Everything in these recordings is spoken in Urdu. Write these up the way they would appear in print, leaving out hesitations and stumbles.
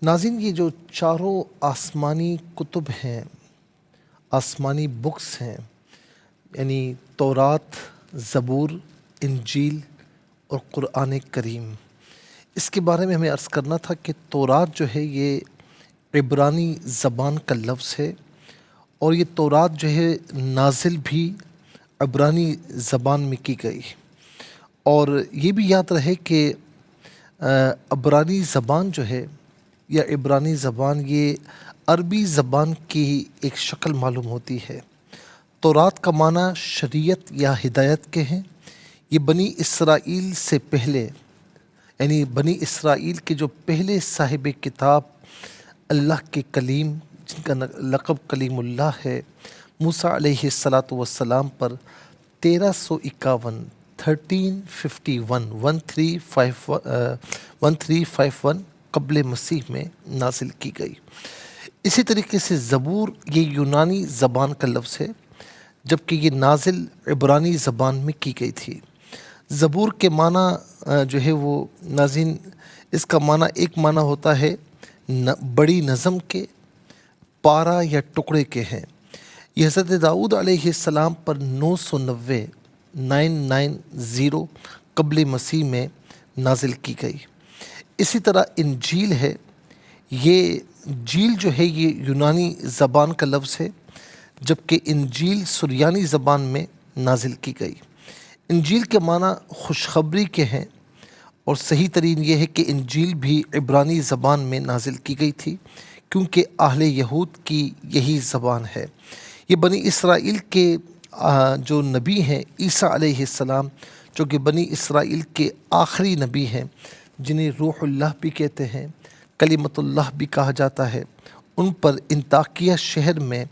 ناظرین، یہ جو چاروں آسمانی کتب ہیں، آسمانی بکس ہیں، یعنی تورات، زبور، انجیل اور قرآن کریم، اس کے بارے میں ہمیں عرض کرنا تھا کہ تورات جو ہے یہ عبرانی زبان کا لفظ ہے، اور یہ تورات جو ہے نازل بھی عبرانی زبان میں کی گئی، اور یہ بھی یاد رہے کہ عبرانی زبان جو ہے یا عبرانی زبان یہ عربی زبان کی ایک شکل معلوم ہوتی ہے۔ تورات کا معنی شریعت یا ہدایت کے ہیں۔ یہ بنی اسرائیل سے پہلے، یعنی بنی اسرائیل کے جو پہلے صاحب کتاب اللہ کے کلیم، جن کا لقب کلیم اللہ ہے، موسیٰ علیہ السلام پر 1351 1351 قبل مسیح میں نازل کی گئی۔ اسی طریقے سے زبور یہ یونانی زبان کا لفظ ہے، جبکہ یہ نازل عبرانی زبان میں کی گئی تھی۔ زبور کے معنی جو ہے وہ ناظرین، اس کا معنی ایک معنی ہوتا ہے بڑی نظم کے، پارہ یا ٹکڑے کے ہیں۔ یہ حضرت داؤد علیہ السلام پر 990 قبل مسیح میں نازل کی گئی۔ اسی طرح انجیل ہے، یہ جیل جو ہے یہ یونانی زبان کا لفظ ہے، جبکہ انجیل سریانی زبان میں نازل کی گئی۔ انجیل کے معنی خوشخبری کے ہیں، اور صحیح ترین یہ ہے کہ انجیل بھی عبرانی زبان میں نازل کی گئی تھی، کیونکہ اہل یہود کی یہی زبان ہے۔ یہ بنی اسرائیل کے جو نبی ہیں عیسیٰ علیہ السلام، جو کہ بنی اسرائیل کے آخری نبی ہیں، جنہیں روح اللہ بھی کہتے ہیں، کلمت اللہ بھی کہا جاتا ہے، ان پر انطاکیہ شہر میں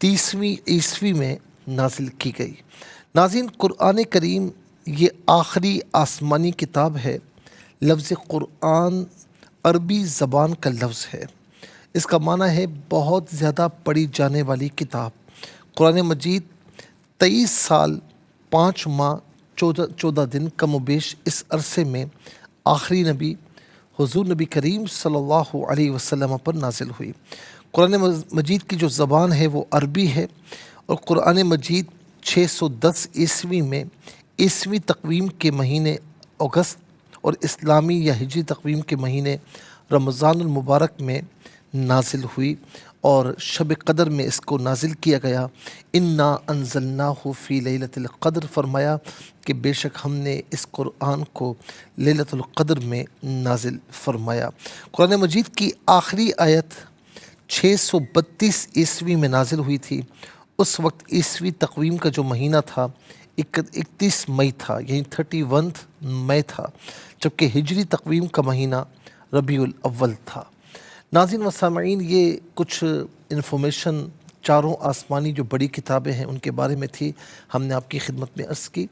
30ویں عیسوی میں نازل کی گئی۔ ناظرین، قرآن کریم یہ آخری آسمانی کتاب ہے۔ لفظ قرآن عربی زبان کا لفظ ہے۔ اس کا معنی ہے بہت زیادہ پڑھی جانے والی کتاب۔ قرآن مجید 23 سال 5 ماہ 14 دن کم و بیش اس عرصے میں آخری نبی حضور نبی کریم صلی اللہ علیہ وسلم پر نازل ہوئی۔ قرآن مجید کی جو زبان ہے وہ عربی ہے، اور قرآن مجید 610 عیسوی میں عیسوی تقویم کے مہینے اگست اور اسلامی یا ہجری تقویم کے مہینے رمضان المبارک میں نازل ہوئی، اور شب قدر میں اس کو نازل کیا گیا۔ انا انزلناہ فی لیلۃ القدر، فرمایا کہ بے شک ہم نے اس قرآن کو لیلۃ القدر میں نازل فرمایا۔ قرآن مجید کی آخری آیت 632 عیسوی میں نازل ہوئی تھی۔ اس وقت عیسوی تقویم کا جو مہینہ تھا 31 مئی تھا، یعنی 31 مئی تھا، جبکہ ہجری تقویم کا مہینہ ربیع الاول تھا۔ ناظرین و سامعین، یہ کچھ انفارمیشن چاروں آسمانی جو بڑی کتابیں ہیں ان کے بارے میں تھی، ہم نے آپ کی خدمت میں عرض کی۔